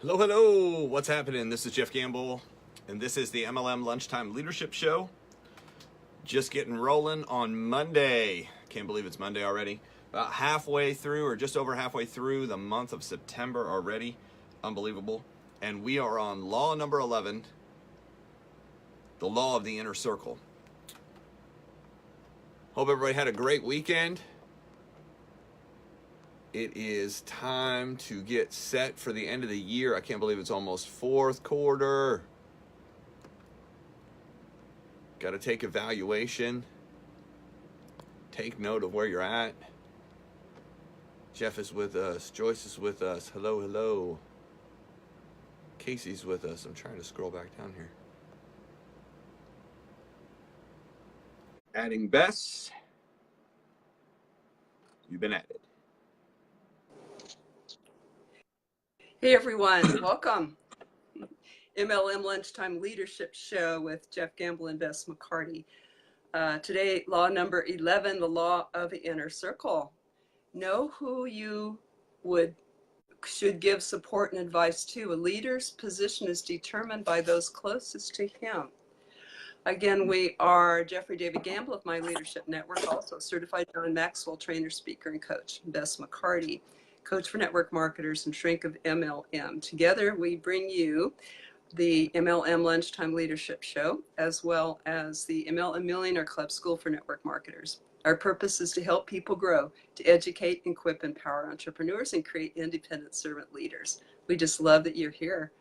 Hello, hello. What's happening? This is Jeff Gamble, and this is the MLM Lunchtime Leadership Show. Just getting rolling on Monday. Can't believe it's Monday already. About halfway through, or just over halfway through the month of September already. Unbelievable. And we are on law number 11, the law of the inner circle. Hope everybody had a great weekend. It is time to get set for the end of the year. I can't believe it's almost fourth quarter. Got to take evaluation. Take note of where you're at. Jeff is with us. Joyce is with us. Hello, hello. Casey's with us. I'm trying to scroll back down here. Adding Bess. You've been added. Hey everyone, welcome. MLM Lunchtime Leadership Show with Jeff Gamble and Bess McCarty. Today, law number 11, the law of the inner circle. Know who you should give support and advice to. A leader's position is determined by those closest to him. Again, we are Jeffrey David Gamble of My Leadership Network, also certified John Maxwell trainer, speaker, and coach. Bess McCarty, coach for network marketers and shrink of MLM. Together, we bring you the MLM Lunchtime Leadership Show, as well as the MLM Millionaire Club School for Network Marketers. Our purpose is to help people grow, to educate, equip, empower entrepreneurs, and create independent servant leaders. We just love that you're here.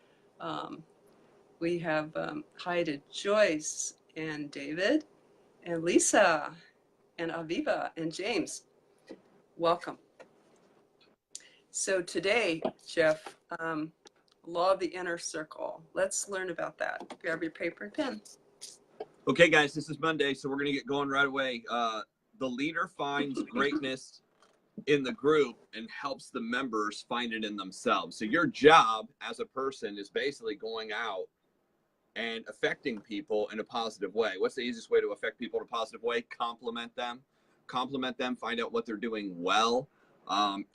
We have hi to Joyce and David and Lisa and Aviva and James. Welcome. So today, Jeff, law of the inner circle. Let's learn about that. Grab your paper and pen. Okay, guys, this is Monday, so we're going to get going right away. The leader finds greatness in the group and helps the members find it in themselves. So your job as a person is basically going out and affecting people in a positive way. What's the easiest way to affect people in a positive way? Compliment them, find out what they're doing well,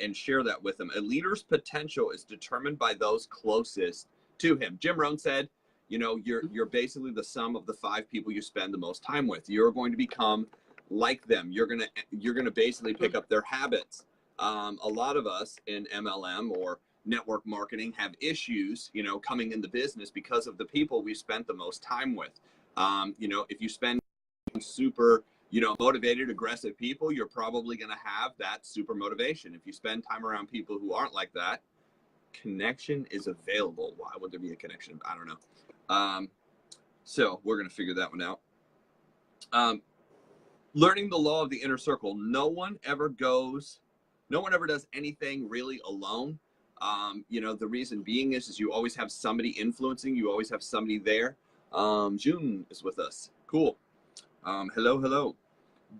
and share that with them. A leader's potential is determined by those closest to him. Jim Rohn said, you know, you're basically the sum of the 5 people you spend the most time with. You're going to become like them. You're gonna basically pick up their habits. A lot of us in MLM or network marketing have issues, you know, coming in the business because of the people we spent the most time with. You know, if you spend super, you know, motivated, aggressive people, you're probably going to have that super motivation. If you spend time around people who aren't like that, connection is available. Why would there be a connection? I don't know. So we're going to figure that one out. Learning the law of the inner circle. No one ever does anything really alone. You know, the reason being is you always have somebody influencing, you always have somebody there. June is with us. Cool. Hello, hello.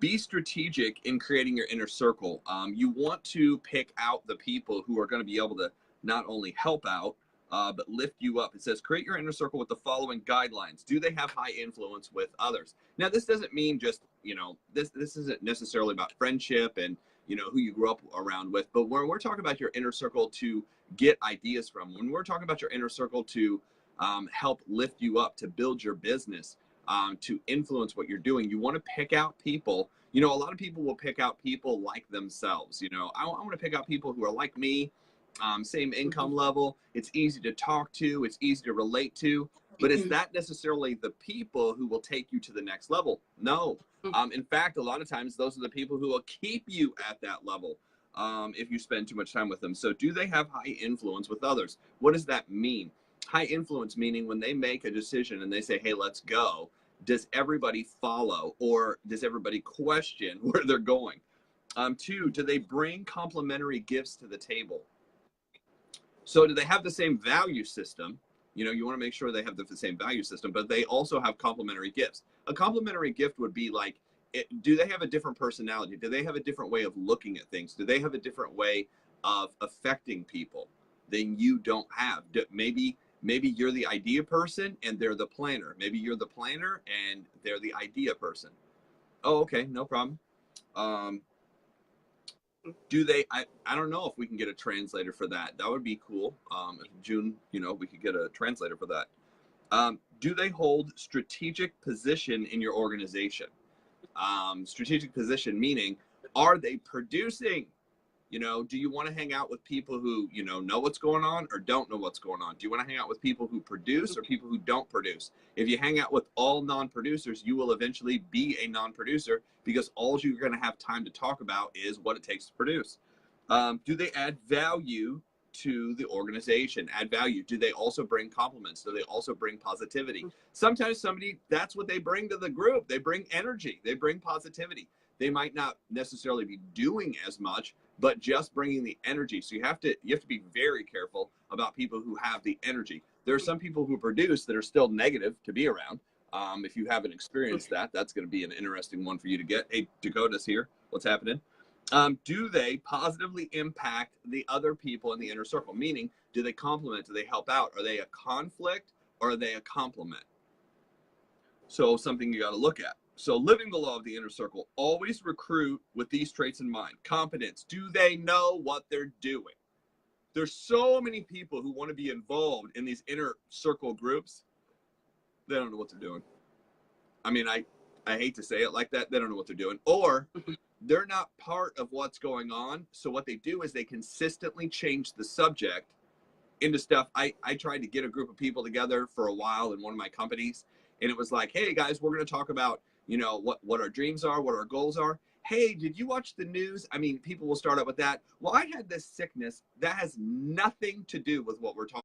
Be strategic in creating your inner circle. You want to pick out the people who are going to be able to not only help out, but lift you up. It says, create your inner circle with the following guidelines. Do they have high influence with others? Now, this doesn't mean just, you know, this isn't necessarily about friendship and, you know, who you grew up around with, but when we're talking about your inner circle to get ideas from, when we're talking about your inner circle to help lift you up, to build your business, to influence what you're doing, you want to pick out people. You know, a lot of people will pick out people like themselves. You know, I want to pick out people who are like me, same income level. It's easy to talk to, it's easy to relate to, but is that necessarily the people who will take you to the next level? No. In fact, a lot of times those are the people who will keep you at that level if you spend too much time with them. So do they have high influence with others? What does that mean? High influence meaning when they make a decision and they say, hey, let's go, does everybody follow, or does everybody question where they're going? 2, do they bring complementary gifts to the table? So do they have the same value system? You know, you want to make sure they have the same value system, but they also have complementary gifts. A complementary gift would be like, do they have a different personality? Do they have a different way of looking at things? Do they have a different way of affecting people than you don't have? Maybe you're the idea person and they're the planner. Maybe you're the planner and they're the idea person. Oh, okay, no problem. Do they, I don't know if we can get a translator for that. That would be cool. June, we could get a translator for that. Do they hold strategic position in your organization? Strategic position meaning, are they producing? Do you want to hang out with people who, know what's going on or don't know what's going on? Do you want to hang out with people who produce or people who don't produce? If you hang out with all non-producers, you will eventually be a non-producer because all you're going to have time to talk about is what it takes to produce. Do they add value to the organization? Add value. Do they also bring compliments? Do they also bring positivity? Sometimes that's what they bring to the group. They bring energy. They bring positivity. They might not necessarily be doing as much, but just bringing the energy. So you have to be very careful about people who have the energy. There are some people who produce that are still negative to be around. If you haven't experienced that, that's going to be an interesting one for you to get. Hey, Dakota's here. What's happening? Do they positively impact the other people in the inner circle? Meaning, do they complement? Do they help out? Are they a conflict or are they a complement? So something you got to look at. So living the law of the inner circle, always recruit with these traits in mind. Competence. Do they know what they're doing? There's so many people who want to be involved in these inner circle groups. They don't know what they're doing. I mean, I hate to say it like that. They don't know what they're doing. Or they're not part of what's going on. So what they do is they consistently change the subject into stuff. I tried to get a group of people together for a while in one of my companies. And it was like, hey, guys, we're going to talk about, what our dreams are, what our goals are. Hey, did you watch the news? I mean, people will start out with that. Well, I had this sickness. That has nothing to do with what we're talking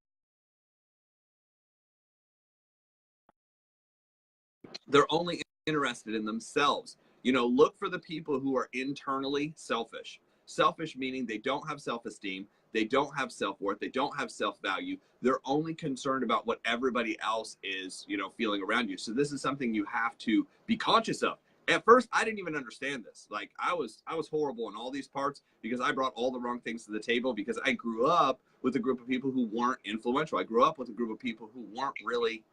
about. They're only interested in themselves. Look for the people who are internally selfish. Selfish meaning they don't have self-esteem. They don't have self-worth. They don't have self-value. They're only concerned about what everybody else is, feeling around you. So this is something you have to be conscious of. At first, I didn't even understand this. Like I was horrible in all these parts because I brought all the wrong things to the table because I grew up with a group of people who weren't influential. I grew up with a group of people who weren't really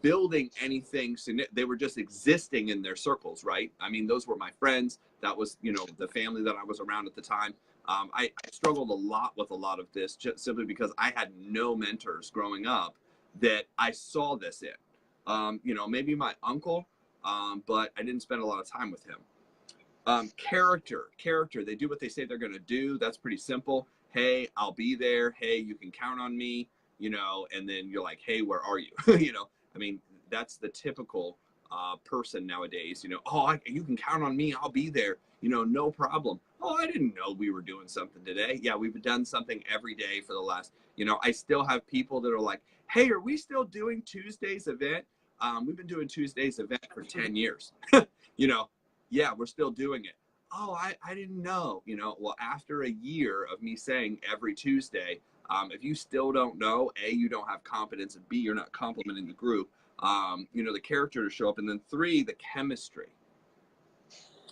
building anything. They were just existing in their circles, right? I mean, those were my friends. That was, the family that I was around at the time. I struggled a lot with a lot of this just simply because I had no mentors growing up that I saw this in. Maybe my uncle, but I didn't spend a lot of time with him. Character. They do what they say they're going to do. That's pretty simple. Hey, I'll be there. Hey, you can count on me, and then you're like, hey, where are you? I mean, that's the typical person nowadays. You can count on me. I'll be there. No problem. Oh, I didn't know we were doing something today. Yeah, we've done something every day for the last, I still have people that are like, hey, are we still doing Tuesday's event? We've been doing Tuesday's event for 10 years. Yeah, we're still doing it. Oh, I didn't know. Well, after a year of me saying every Tuesday, if you still don't know, A, you don't have competence, and B, you're not complimenting the group, the character to show up. And then 3, the chemistry.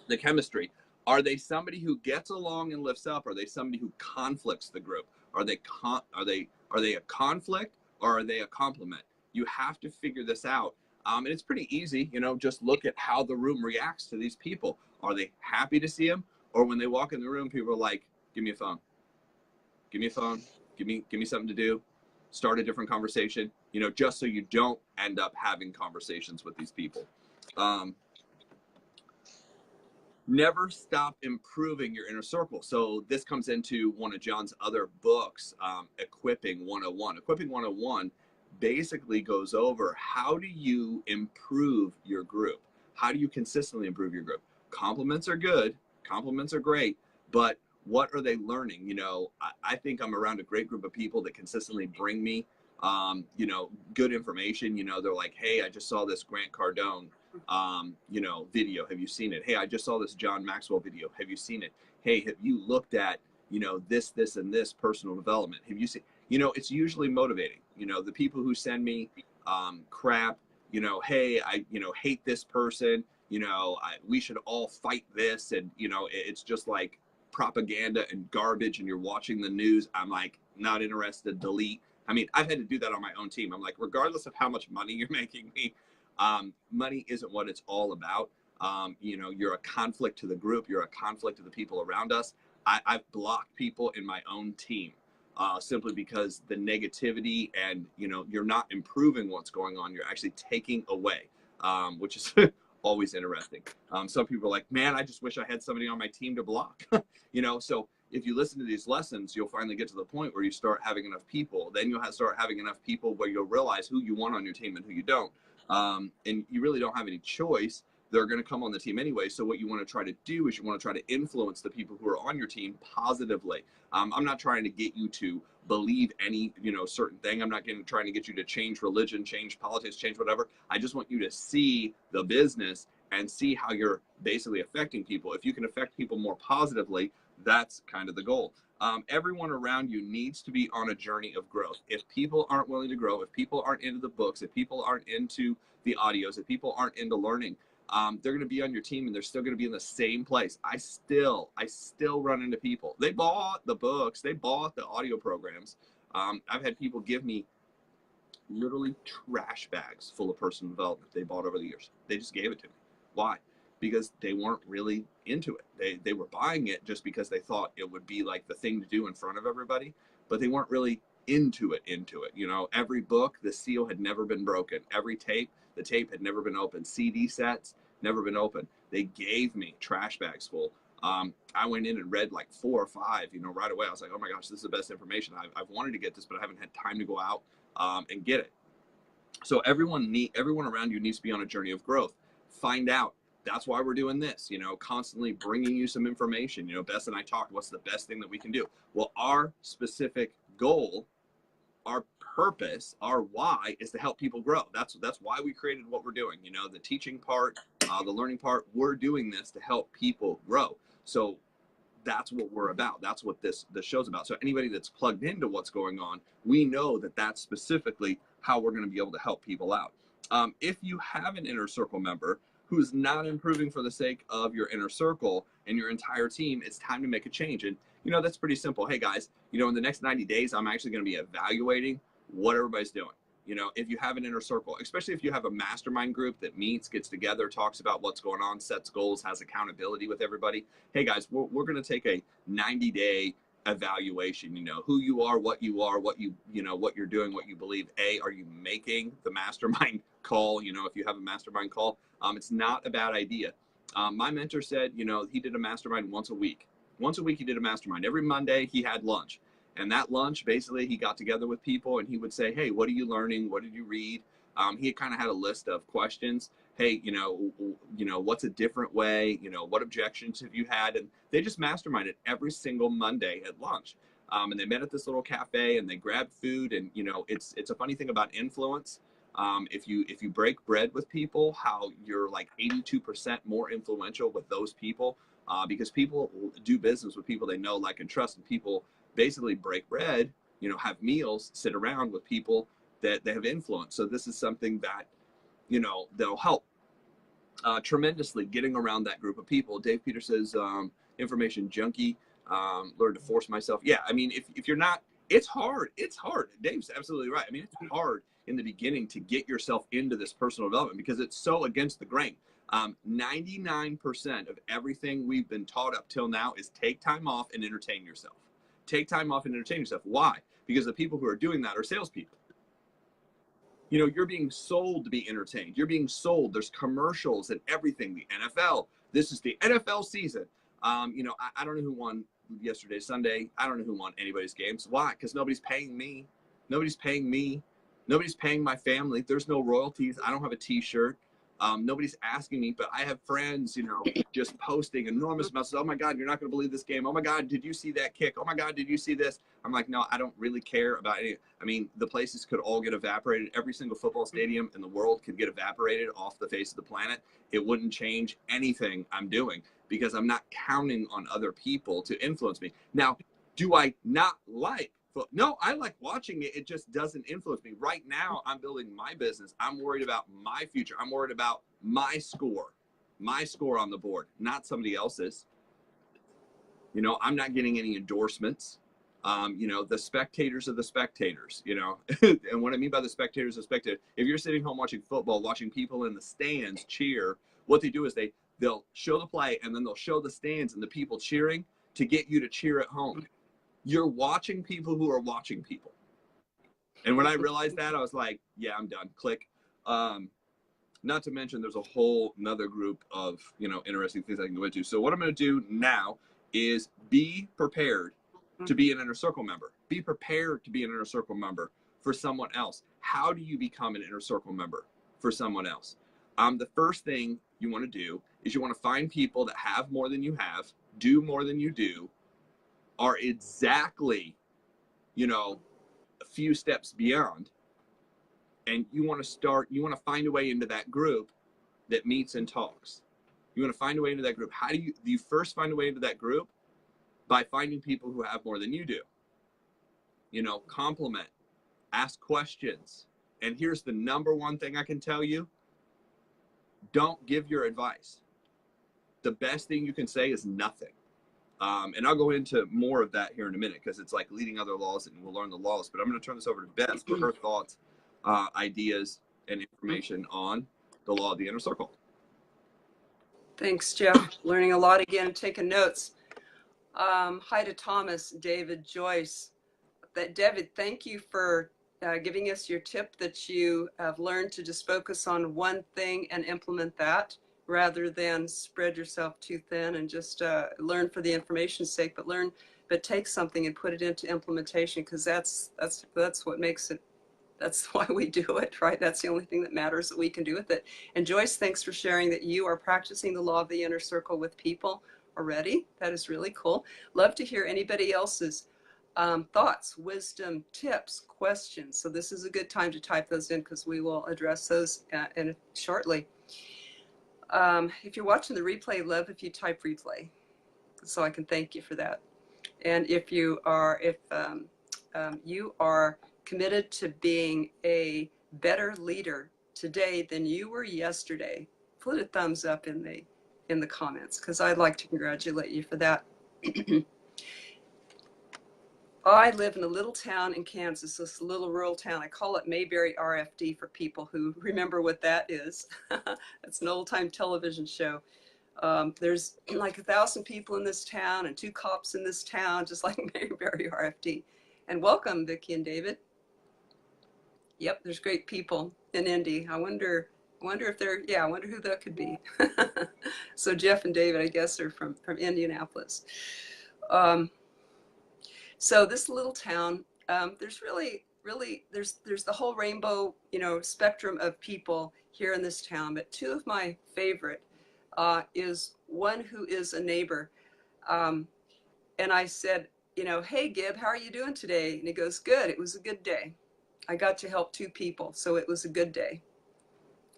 The chemistry. Are they somebody who gets along and lifts up? Are they somebody who conflicts the group? Are they a conflict or are they a complement? You have to figure this out. And it's pretty easy, just look at how the room reacts to these people. Are they happy to see them? Or when they walk in the room, people are like, give me a phone. Give me a phone. Give me something to do. Start a different conversation, just so you don't end up having conversations with these people. Never stop improving your inner circle. So this comes into one of John's other books, Equipping 101. Equipping 101 basically goes over how do you improve your group? How do you consistently improve your group? Compliments are good. Compliments are great. But what are they learning? I think I'm around a great group of people that consistently bring me, good information. They're like, hey, I just saw this Grant Cardone video. Have you seen it? Hey, I just saw this John Maxwell video. Have you seen it? Hey, have you looked at, this, and this personal development? Have you seen, it's usually motivating. The people who send me crap, hey, I, hate this person, we should all fight this. And, it's just like propaganda and garbage and you're watching the news. I'm like, not interested, delete. I mean, I've had to do that on my own team. I'm like, regardless of how much money you're making me, money isn't what it's all about. You know, you're a conflict to the group. You're a conflict to the people around us. I've blocked people in my own team simply because the negativity and, you know, you're not improving what's going on. You're actually taking away, which is always interesting. Some people are like, man, I just wish I had somebody on my team to block, you know? So if you listen to these lessons, you'll finally get to the point where you start having enough people. Then you'll start having enough people where you'll realize who you want on your team and who you don't. And you really don't have any choice. They're going to come on the team anyway. So what you want to try to do is you want to try to influence the people who are on your team positively. I'm not trying to get you to believe any, you know, certain thing. I'm not trying to get you to change religion, change politics, change whatever. I just want you to see the business and see how you're basically affecting people. If you can affect people more positively, that's kind of the goal. Everyone around you needs to be on a journey of growth. If people aren't willing to grow, if people aren't into the books, if people aren't into the audios, if people aren't into learning, they're going to be on your team and they're still going to be in the same place. I still run into people. They bought the books, they bought the audio programs. I've had people give me literally trash bags full of personal development they bought over the years. They just gave it to me. Why? Because they weren't really into it. They were buying it just because they thought it would be like the thing to do in front of everybody, but they weren't really into it. You know, every book, the seal had never been broken. Every tape, the tape had never been opened. CD sets, never been opened. They gave me trash bags full. I went in and read like 4 or 5, you know, right away. I was like, oh my gosh, this is the best information. I've wanted to get this, but I haven't had time to go out and get it. So everyone around you needs to be on a journey of growth. Find out. That's why we're doing this, you know, constantly bringing you some information. You know, Bess and I talked, what's the best thing that we can do? Well, our specific goal, our purpose, our why is to help people grow. That's why we created what we're doing. You know, the teaching part, the learning part, we're doing this to help people grow. So that's what we're about. That's what this show's about. So anybody that's plugged into what's going on, we know that that's specifically how we're going to be able to help people out. If you have an inner circle member who's not improving for the sake of your inner circle and your entire team, it's time to make a change. And, you know, that's pretty simple. Hey guys, you know, in the next 90 days, I'm actually going to be evaluating what everybody's doing. You know, if you have an inner circle, especially if you have a mastermind group that meets, gets together, talks about what's going on, sets goals, has accountability with everybody. Hey guys, we're going to take a 90-day evaluation. You know, who you are, what you know, what you're doing, what you believe. Are you making the mastermind call? You know, if you have a mastermind call, it's not a bad idea. My mentor said, you know, he did a mastermind once a week. Once a week, he did a mastermind. Every Monday, he had lunch. And that lunch, basically, he got together with people and he would say, hey, what are you learning? What did you read? He kind of had a list of questions. Hey, you know, what's a different way? You know, what objections have you had? And they just masterminded every single Monday at lunch. And they met at this little cafe and they grabbed food. And, you know, it's a funny thing about influence. If you break bread with people, how you're like 82% more influential with those people, because people do business with people they know, like, and trust, and people basically break bread, you know, have meals, sit around with people that they have influence. So this is something that, you know, that'll help tremendously getting around that group of people. Dave Peter says, information junkie, learn to force myself. Yeah, I mean, if you're not, it's hard. It's hard. Dave's absolutely right. I mean, it's hard in the beginning to get yourself into this personal development because it's so against the grain. 99% of everything we've been taught up till now is take time off and entertain yourself. Take time off and entertain yourself. Why? Because the people who are doing that are salespeople. You know, you're being sold to be entertained. You're being sold. There's commercials and everything. The NFL. This is the NFL season. You know, I don't know who won yesterday, Sunday. I don't know who won anybody's games. Why? Because nobody's paying me. Nobody's paying me. Nobody's paying my family. There's no royalties. I don't have a T-shirt. Nobody's asking me, but I have friends, you know, just posting enormous amounts. Oh my God, you're not going to believe this game. Oh my God, did you see that kick? Oh my God, did you see this? I'm like, no, I don't really care about any. I mean, the places could all get evaporated. Every single football stadium in the world could get evaporated off the face of the planet. It wouldn't change anything I'm doing because I'm not counting on other people to influence me. Now, do I not like? No, I like watching it. It just doesn't influence me. Right now, I'm building my business. I'm worried about my future. I'm worried about my score on the board, not somebody else's. You know, I'm not getting any endorsements. You know, the spectators are the spectators, you know. And what I mean by the spectators, if you're sitting home watching football, watching people in the stands cheer, what they do is they they'll show the play and then they'll show the stands and the people cheering to get you to cheer at home. You're watching people who are watching people. And when I realized that, I was like, yeah, I'm done. Click. Not to mention there's a whole another group of, you know, interesting things I can go into. So what I'm going to do now is be prepared to be an inner circle member. Be prepared to be an inner circle member for someone else. How do you become an inner circle member for someone else? The first thing you want to do is you want to find people that have more than you have, do more than you do, are exactly, you know, a few steps beyond. And you want to find a way into that group that meets and talks. You want to find a way into that group. How do you first find a way into that group? By finding people who have more than you do. You know, compliment, ask questions. And here's the number one thing I can tell you. Don't give your advice. The best thing you can say is nothing. And I'll go into more of that here in a minute because it's like leading other laws and we'll learn the laws. But I'm going to turn this over to Bess for her thoughts, ideas, and information on the law of the inner circle. Thanks, Jeff. Learning a lot again and taking notes. Hi to Thomas, David, Joyce. David, thank you for giving us your tip that you have learned to just focus on one thing and implement that rather than spread yourself too thin and just learn for the information's sake, but take something and put it into implementation, because that's what makes it. That's why we do it, right? That's the only thing that matters that we can do with it. And Joyce, thanks for sharing that you are practicing the law of the inner circle with people already. That is really cool. Love to hear anybody else's thoughts, wisdom, tips, questions. So this is a good time to type those in because we will address those shortly. If you're watching the replay, love if you type replay, so I can thank you for that. And if you are, you are committed to being a better leader today than you were yesterday, put a thumbs up in the comments, because I'd like to congratulate you for that. I live in a little town in Kansas, this little rural town. I call it Mayberry RFD for people who remember what that is. It's an old-time television show. There's like 1,000 people in this town and 2 cops in this town, just like Mayberry RFD. And welcome, Vicki and David. Yep, there's great people in Indy. I wonder if they're, I wonder who that could be. So Jeff and David, I guess, are from Indianapolis. So this little town, there's really, there's the whole rainbow, spectrum of people here in this town. But 2 of my favorite is one who is a neighbor. And I said, hey, Gib, how are you doing today? And he goes, good. It was a good day. I got to help 2 people, so it was a good day.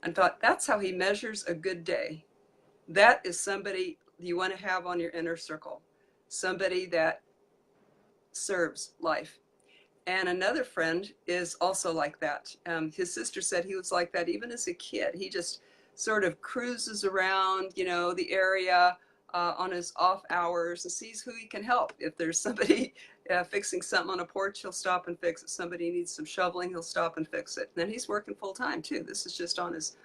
And thought, that's how he measures a good day. That is somebody you want to have on your inner circle. Somebody that serves life. And another friend is also like that. His sister said he was like that even as a kid. He just sort of cruises around, the area on his off hours and sees who he can help. If there's somebody fixing something on a porch, he'll stop and fix it. Somebody needs some shoveling, he'll stop and fix it. And then he's working full time too. This is just on his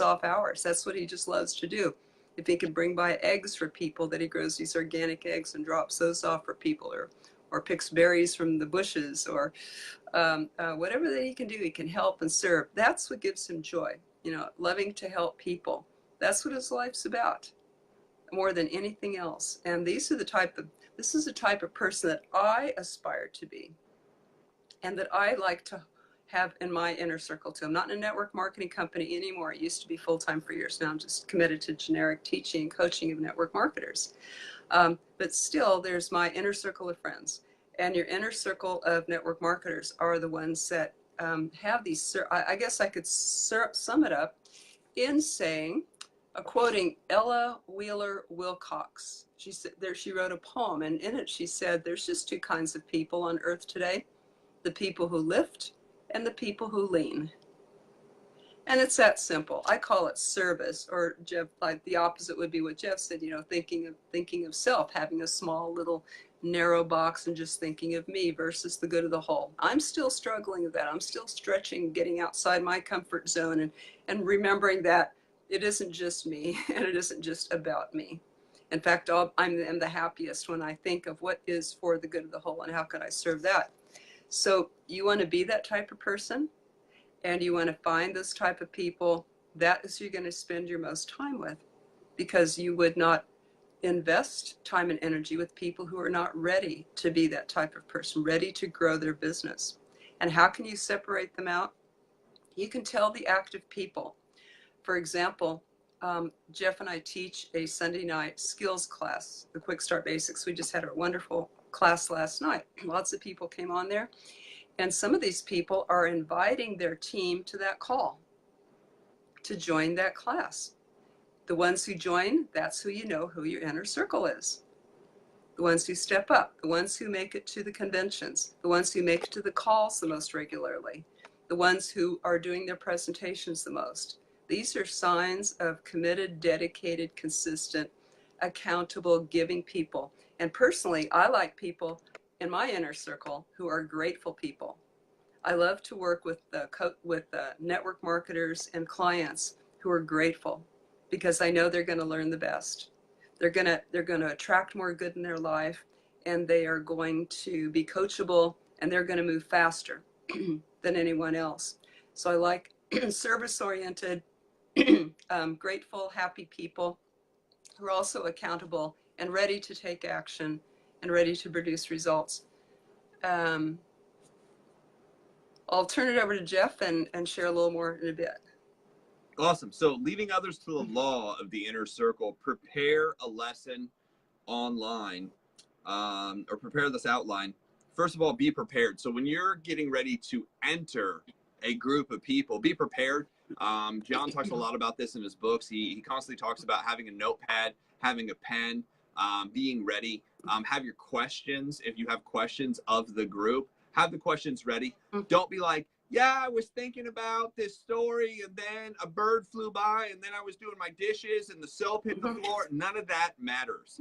off hours. That's what he just loves to do. If he can bring by eggs for people, that he grows these organic eggs and drops those off for people, or picks berries from the bushes, or whatever that he can do, he can help and serve. That's what gives him joy, loving to help people. That's what his life's about, more than anything else. And this is the type of person that I aspire to be, and that I like to have in my inner circle too. I'm not in a network marketing company anymore. I used to be full-time for years. Now I'm just committed to generic teaching and coaching of network marketers. But still, there's my inner circle of friends. And your inner circle of network marketers are the ones that have these, I guess I could sum it up in saying, quoting Ella Wheeler Wilcox. She said, she wrote a poem, and in it she said, there's just 2 kinds of people on earth today: the people who lift and the people who lean. And it's that simple. I call it service, or Jeff, like the opposite would be what Jeff said, thinking of self, having a small little narrow box and just thinking of me versus the good of the whole. I'm still struggling with that. I'm still stretching, getting outside my comfort zone, and remembering that it isn't just me, and it isn't just about me. In fact, I'm the happiest when I think of what is for the good of the whole and how can I serve that. So you want to be that type of person, and you want to find those type of people. That is who you're going to spend your most time with, because you would not invest time and energy with people who are not ready to be that type of person, ready to grow their business. And how can you separate them out? You can tell the active people. For example, Jeff and I teach a Sunday night skills class, the Quick Start Basics. We just had a wonderful class last night. Lots of people came on there. And some of these people are inviting their team to that call to join that class. The ones who join, that's who you know who your inner circle is. The ones who step up, the ones who make it to the conventions, the ones who make it to the calls the most regularly, the ones who are doing their presentations the most. These are signs of committed, dedicated, consistent, accountable, giving people. And personally, I like people in my inner circle who are grateful people. I love to work with network marketers and clients who are grateful, because I know they're going to learn the best. They're going to attract more good in their life, and they are going to be coachable, and they're going to move faster than anyone else. So I like service-oriented, grateful, happy people who are also accountable and ready to take action and ready to produce results. I'll turn it over to Jeff and share a little more in a bit. Awesome. So leaving others to the law of the inner circle, prepare a lesson online, or prepare this outline. First of all, be prepared. So when you're getting ready to enter a group of people, be prepared. John talks a lot about this in his books. He constantly talks about having a notepad, having a pen, being ready. Have your questions. If you have questions of the group, have the questions ready. Don't be like, yeah, I was thinking about this story, and then a bird flew by, and then I was doing my dishes, and the soap hit the floor. None of that matters.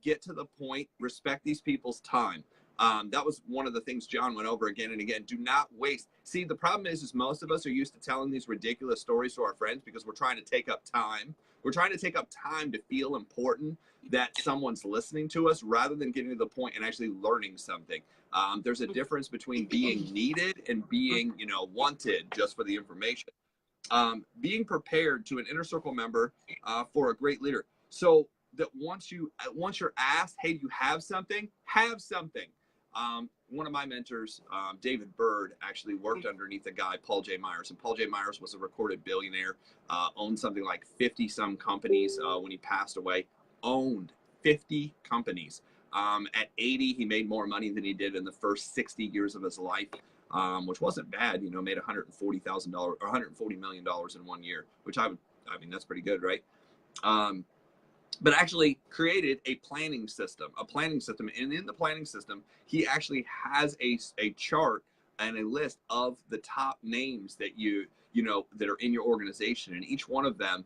Get to the point, respect these people's time. That was one of the things John went over again and again. Do not waste. See, the problem is most of us are used to telling these ridiculous stories to our friends because we're trying to take up time. We're trying to take up time to feel important, that someone's listening to us, rather than getting to the point and actually learning something. There's a difference between being needed and being, wanted just for the information. Being prepared to an inner circle member for a great leader. So that once you're asked, hey, do you have something? Have something. One of my mentors, David Bird, actually worked underneath a guy, Paul J. Myers. And Paul J. Myers was a recorded billionaire, owned something like 50-some companies when he passed away, owned 50 companies. At 80, he made more money than he did in the first 60 years of his life, which wasn't bad. Made $140,000 or $140 million in 1 year, which I mean, that's pretty good, right? But actually created a planning system. And in the planning system, he actually has a chart and a list of the top names that that are in your organization. And each one of them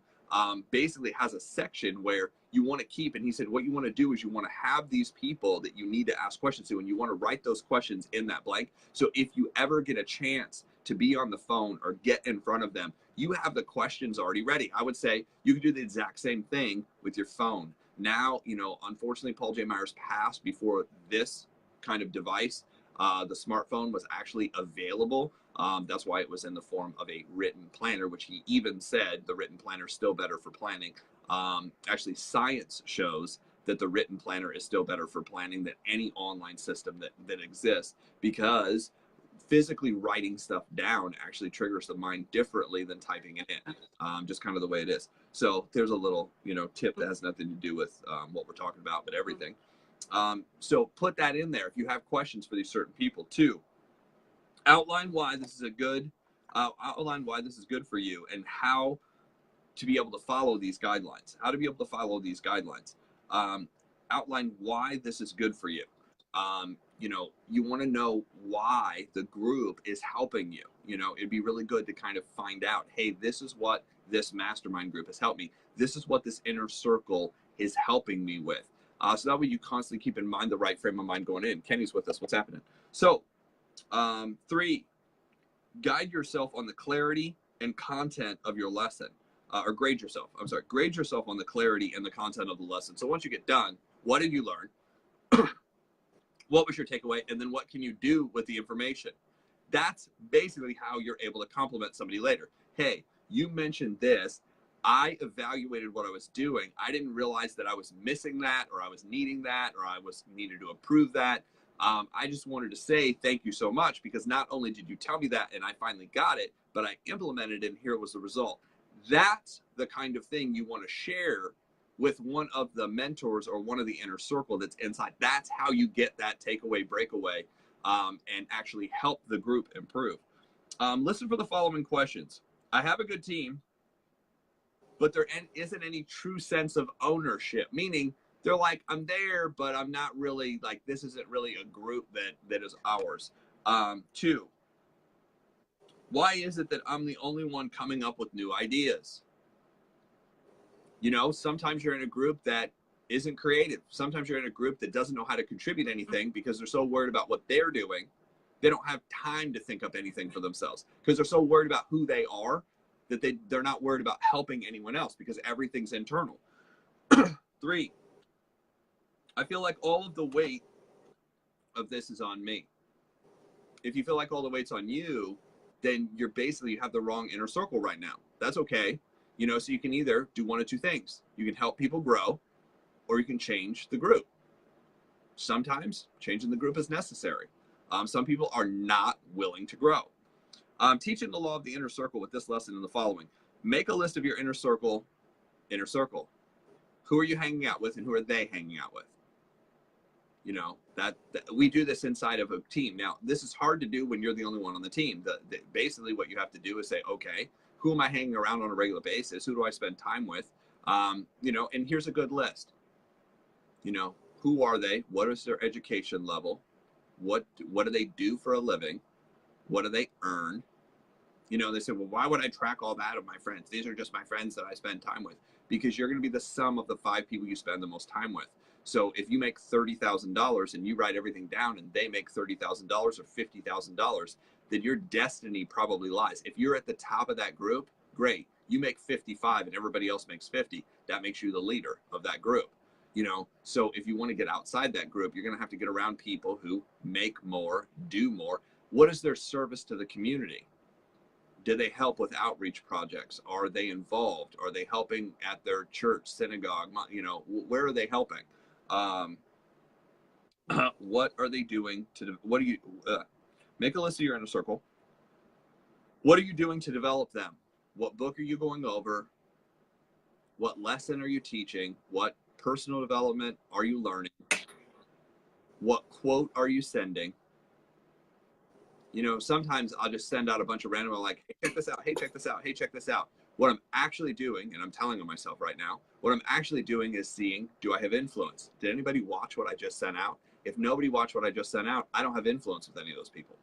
basically has a section where you want to keep. And he said, what you want to do is you want to have these people that you need to ask questions to, and you want to write those questions in that blank. So if you ever get a chance to be on the phone or get in front of them, you have the questions already ready. I would say you can do the exact same thing with your phone. Now, unfortunately, Paul J. Myers passed before this kind of device. The smartphone was actually available. That's why it was in the form of a written planner, which he even said the written planner is still better for planning. Actually, science shows that the written planner is still better for planning than any online system that exists, because physically writing stuff down actually triggers the mind differently than typing it in, just kind of the way it is. So there's a little, tip that has nothing to do with what we're talking about, but everything. So put that in there if you have questions for these certain people. 2, outline why this is good for you, and how to be able to follow these guidelines. Outline why this is good for you. You want to know why the group is helping you. It'd be really good to kind of find out, hey, this is what this mastermind group has helped me. This is what this inner circle is helping me with. So that way you constantly keep in mind the right frame of mind going in. Kenny's with us. What's happening? So 3, guide yourself on the clarity and content of your lesson. or grade yourself. I'm sorry, grade yourself on the clarity and the content of the lesson. So once you get done, what did you learn? What was your takeaway? And then what can you do with the information? That's basically how you're able to compliment somebody later. Hey, you mentioned this. I evaluated what I was doing. I didn't realize that I was missing that, or I was needing that, or I was needed to improve that. I just wanted to say thank you so much, because not only did you tell me that and I finally got it, but I implemented it and here was the result. That's the kind of thing you want to share with one of the mentors or one of the inner circle that's inside. That's how you get that takeaway, breakaway, and actually help the group improve. Listen for the following questions. I have a good team, but there isn't any true sense of ownership, meaning they're like, I'm there, but I'm not really, like, this isn't really a group that is ours. 2, why is it that I'm the only one coming up with new ideas? You know, sometimes you're in a group that isn't creative. Sometimes you're in a group that doesn't know how to contribute anything because they're so worried about what they're doing. They don't have time to think up anything for themselves because they're so worried about who they are that they're not worried about helping anyone else because everything's internal. 3, I feel like all of the weight of this is on me. If you feel like all the weight's on you, then you have the wrong inner circle right now. That's okay. You know, so you can either do one of 2 things. You can help people grow, or you can change the group. Sometimes changing the group is necessary. Some people are not willing to grow. Teaching the law of the inner circle with this lesson in the following. Make a list of your inner circle. Who are you hanging out with and who are they hanging out with? You know, that we do this inside of a team. Now, this is hard to do when you're the only one on the team. Basically, what you have to do is say, okay, who am I hanging around on a regular basis? Who do I spend time with? You know, and here's a good list. You know, who are they? What is their education level? What do they do for a living? What do they earn? You know, they say, well, why would I track all that of my friends? These are just my friends that I spend time with. Because you're going to be the sum of the 5 people you spend the most time with. So if you make $30,000 and you write everything down and they make $30,000 or $50,000, then your destiny probably lies. If you're at the top of that group, great. You make 55 and everybody else makes 50. That makes you the leader of that group. You know, so if you want to get outside that group, you're going to have to get around people who make more, do more. What is their service to the community? Do they help with outreach projects? Are they involved? Are they helping at their church, synagogue? You know, where are they helping? What are they doing make a list of your inner circle. What are you doing to develop them? What book are you going over? What lesson are you teaching? What personal development are you learning? What quote are you sending? You know, sometimes I'll just send out a bunch of random, like, hey, check this out. Hey, check this out. Hey, check this out. What I'm actually doing, and I'm telling myself right now, what I'm actually doing is seeing, do I have influence? Did anybody watch what I just sent out? If nobody watched what I just sent out, I don't have influence with any of those people.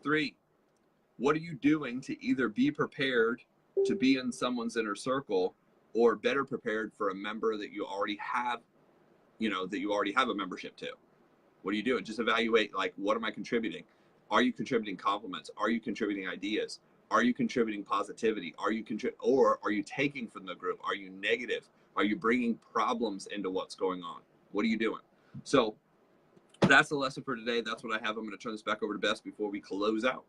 3, what are you doing to either be prepared to be in someone's inner circle or better prepared for a member that you already have, you know, that you already have a membership to? What are you doing? Just evaluate, like, what am I contributing? Are you contributing compliments? Are you contributing ideas? Are you contributing positivity? Or are you taking from the group? Are you negative? Are you bringing problems into what's going on? What are you doing? So that's the lesson for today. That's what I have. I'm going to turn this back over to Bess before we close out.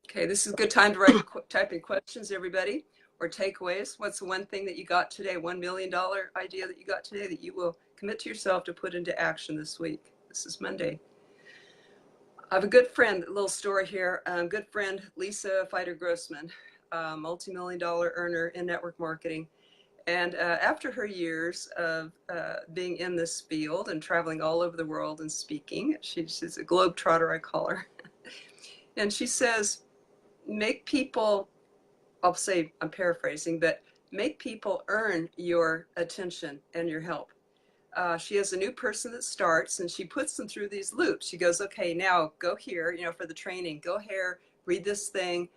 Okay, this is a good time to type in questions, everybody, or takeaways. What's the one thing that you got today, $1 million idea that you got today that you will commit to yourself to put into action this week? This is Monday. I have a good friend, a little story here. Good friend, Lisa Fighter Grossman, multi-million-dollar earner in network marketing. And after her years of being in this field and traveling all over the world and speaking, she's a globetrotter, I call her. And she says, make people, I'll say, I'm paraphrasing, but make people earn your attention and your help. She has a new person that starts and she puts them through these loops. She goes, okay, now go here, you know, for the training, go here, read this thing,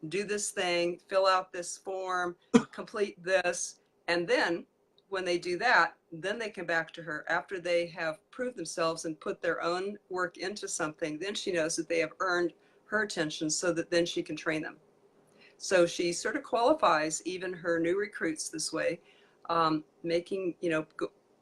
do this thing, fill out this form, complete this. And then when they do that, then they come back to her after they have proved themselves and put their own work into something. Then she knows that they have earned her attention so that then she can train them. So she sort of qualifies even her new recruits this way, making,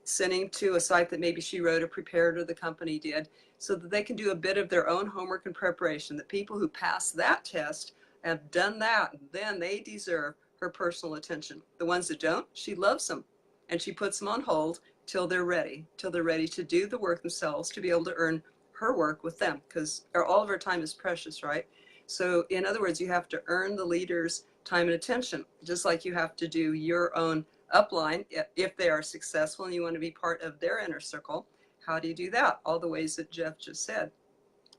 sending to a site that maybe she wrote or prepared or the company did, so that they can do a bit of their own homework and preparation. The people who pass that test have done that, then they deserve her personal attention. The ones that don't, she loves them, and she puts them on hold till they're ready to do the work themselves, to be able to earn her work with them, because all of our time is precious, right? So in other words, you have to earn the leader's time and attention, just like you have to do your own upline if they are successful and you want to be part of their inner circle. How do you do that? All the ways that Jeff just said.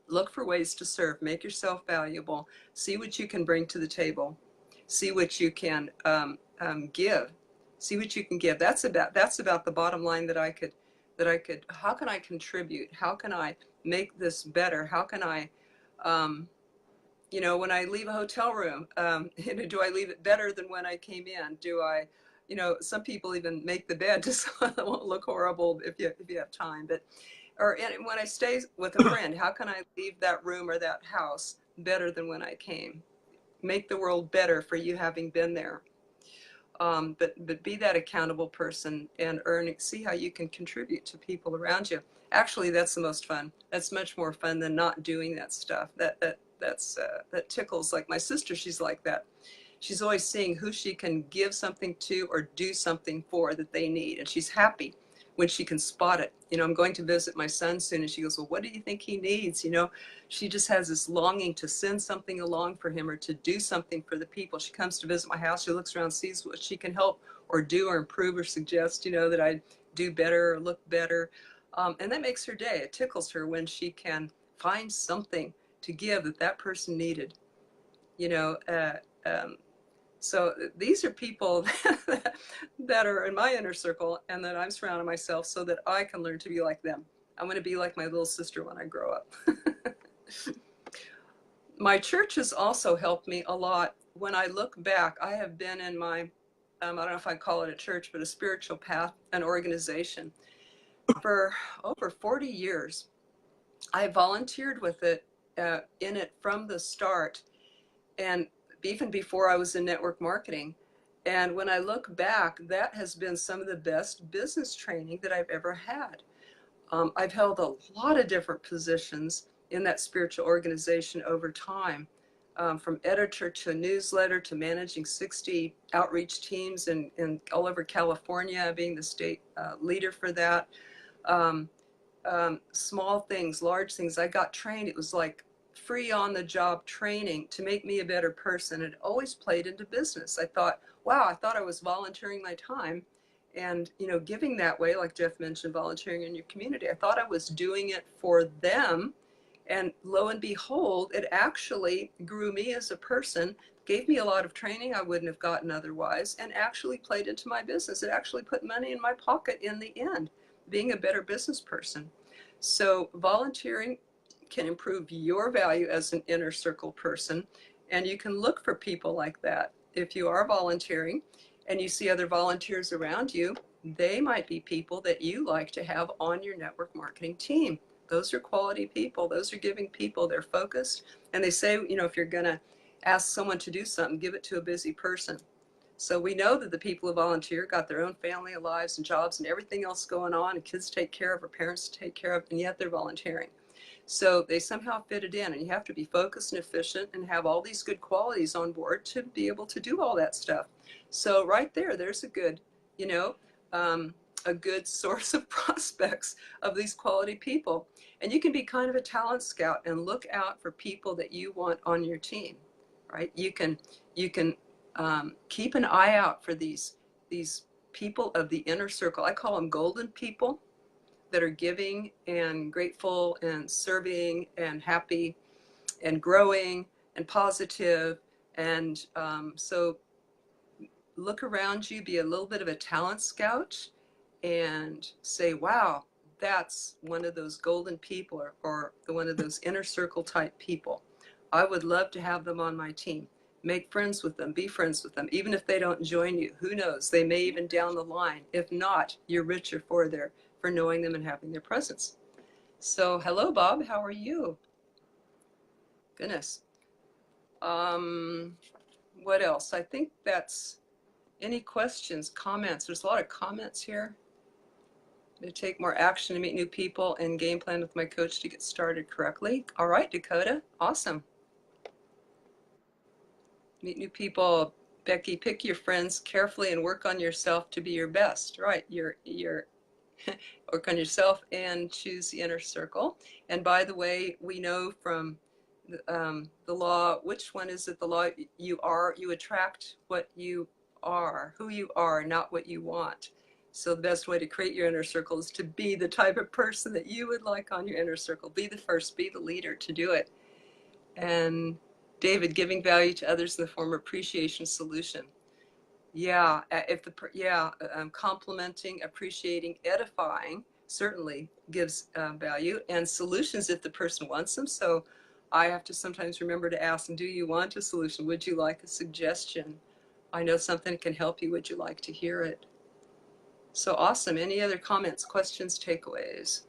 Look for ways to serve, make yourself valuable, see what you can bring to the table, see what you can give, see what you can give. That's about the bottom line that I could, how can I contribute? How can I make this better? How can I, when I leave a hotel room, do I leave it better than when I came in? Do I, some people even make the bed just so it won't look horrible if you have time. But, or when I stay with a friend, how can I leave that room or that house better than when I came? Make the world better for you having been there. But be that accountable person and see how you can contribute to people around you. Actually, that's the most fun. That's much more fun than not doing that stuff. That tickles. Like my sister, she's like that. She's always seeing who she can give something to or do something for that they need. And she's happy when she can spot it. I'm going to visit my son soon, and she goes, well, what do you think he needs? She just has this longing to send something along for him or to do something for the people. She comes to visit my house, she looks around, sees what she can help or do or improve or suggest, that I do better or look better. And that makes her day. It tickles her when she can find something to give that person needed. So these are people that are in my inner circle and that I'm surrounding myself so that I can learn to be like them. I'm going to be like my little sister when I grow up. My church has also helped me a lot. When I look back, I have been in my, I don't know if I call it a church, but a spiritual path, an organization for over 40 years. I volunteered with it, in it from the start, and even before I was in network marketing. And when I look back, that has been some of the best business training that I've ever had. I've held a lot of different positions in that spiritual organization over time, from editor to newsletter to managing 60 outreach teams in all over California, being the state leader for that. Small things, large things. I got trained. It was like free on the job training to make me a better person. It always played into business. I thought, wow, I thought I was volunteering my time and, giving that way, like Jeff mentioned, volunteering in your community. I thought I was doing it for them. And lo and behold, it actually grew me as a person, gave me a lot of training I wouldn't have gotten otherwise, and actually played into my business. It actually put money in my pocket in the end, being a better business person. So volunteering can improve your value as an inner circle person. And you can look for people like that. If you are volunteering and you see other volunteers around you, they might be people that you like to have on your network marketing team. Those are quality people. Those are giving people. They're focused. And they say, if you're going to ask someone to do something, give it to a busy person. So we know that the people who volunteer got their own family and lives and jobs and everything else going on, and kids to take care of or parents to take care of, and yet they're volunteering. So they somehow fit it in, and you have to be focused and efficient and have all these good qualities on board to be able to do all that stuff. So right there's a good, a good source of prospects of these quality people. And you can be kind of a talent scout and look out for people that you want on your team, right? You can keep an eye out for these people of the inner circle. I call them golden people, that are giving and grateful and serving and happy and growing and positive. And so look around you, be a little bit of a talent scout and say, wow, that's one of those golden people, or one of those inner circle type people. I would love to have them on my team. Make friends with them, be friends with them. Even if they don't join you, who knows? They may even down the line. If not, you're richer for knowing them and having their presence. So hello, Bob, how are you? Goodness. what else? I think that's any questions, comments. There's a lot of comments here. To take more action to meet new people and game plan with my coach to get started correctly. All right, Dakota. Awesome. Meet new people. Becky, pick your friends carefully and work on yourself to be your best. Right. Work on yourself and choose the inner circle. And by the way, we know from the law, which one is it? The law, you attract what you are, who you are, not what you want. So the best way to create your inner circle is to be the type of person that you would like on your inner circle. Be the first, be the leader to do it. And David, giving value to others in the form of appreciation solution. Yeah, complimenting, appreciating, edifying certainly gives value, and solutions if the person wants them. So I have to sometimes remember to ask them, do you want a solution? Would you like a suggestion? I know something can help you. Would you like to hear it? So awesome. Any other comments, questions, takeaways?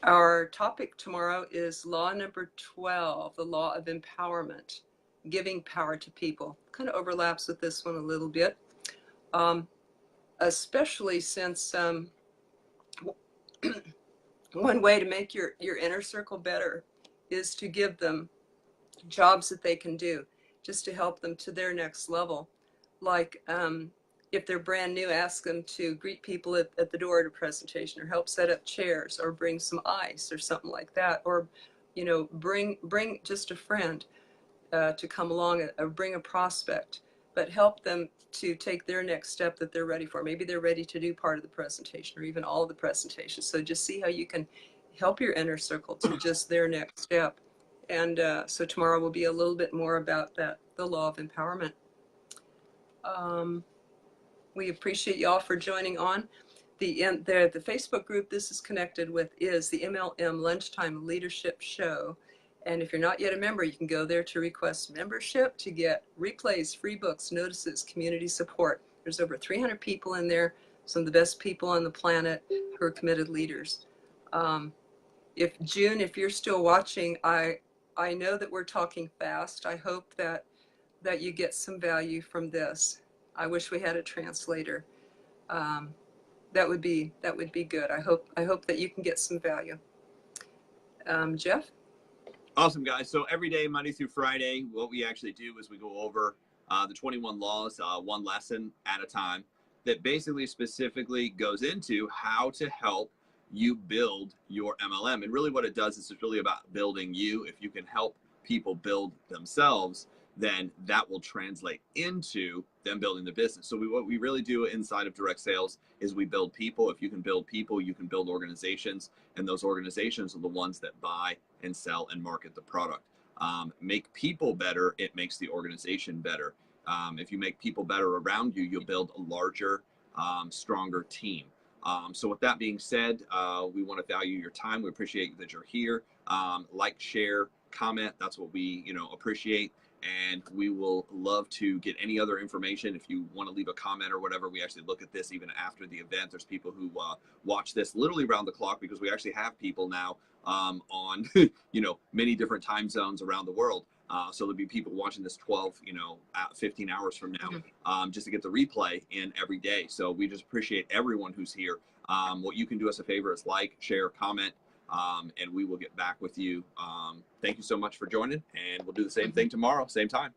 Our topic tomorrow is law number 12, the law of empowerment, giving power to people. Kind of overlaps with this one a little bit, especially since one way to make your inner circle better is to give them jobs that they can do just to help them to their next level. Like if they're brand new, ask them to greet people at the door at a presentation, or help set up chairs, or bring some ice or something like that, or bring just a friend to come along, or bring a prospect, but help them to take their next step that they're ready for. Maybe they're ready to do part of the presentation or even all of the presentations. So just see how you can help your inner circle to just their next step. And so tomorrow will be a little bit more about that, the law of empowerment. We appreciate y'all for joining on. The Facebook group this is connected with is the MLM Lunchtime Leadership Show. And if you're not yet a member, you can go there to request membership to get replays, free books, notices, community support. There's over 300 people in there, some of the best people on the planet who are committed leaders. If you're still watching, I know that we're talking fast. I hope that you get some value from this. I wish we had a translator. That would be good. I hope that you can get some value. Jeff? Awesome, guys. So every day, Monday through Friday, what we actually do is we go over the 21 laws, one lesson at a time, that basically specifically goes into how to help you build your MLM. And really what it does is it's really about building you. If you can help people build themselves, then that will translate into them building the business. So what we really do inside of direct sales is we build people. If you can build people, you can build organizations, and those organizations are the ones that buy and sell and market the product. Make people better, it makes the organization better. If you make people better around you, you'll build a larger, stronger team. So with that being said, we want to value your time. We appreciate that you're here. Like, share, comment. That's what we, appreciate. And we will love to get any other information. If you want to leave a comment or whatever, we actually look at this even after the event. There's people who watch this literally around the clock, because we actually have people now on, many different time zones around the world. So there'll be people watching this 12, 15 hours from now, just to get the replay in every day. So we just appreciate everyone who's here. What you can do us a favor is like, share, comment, and we will get back with you. Thank you so much for joining, and we'll do the same thing tomorrow, same time.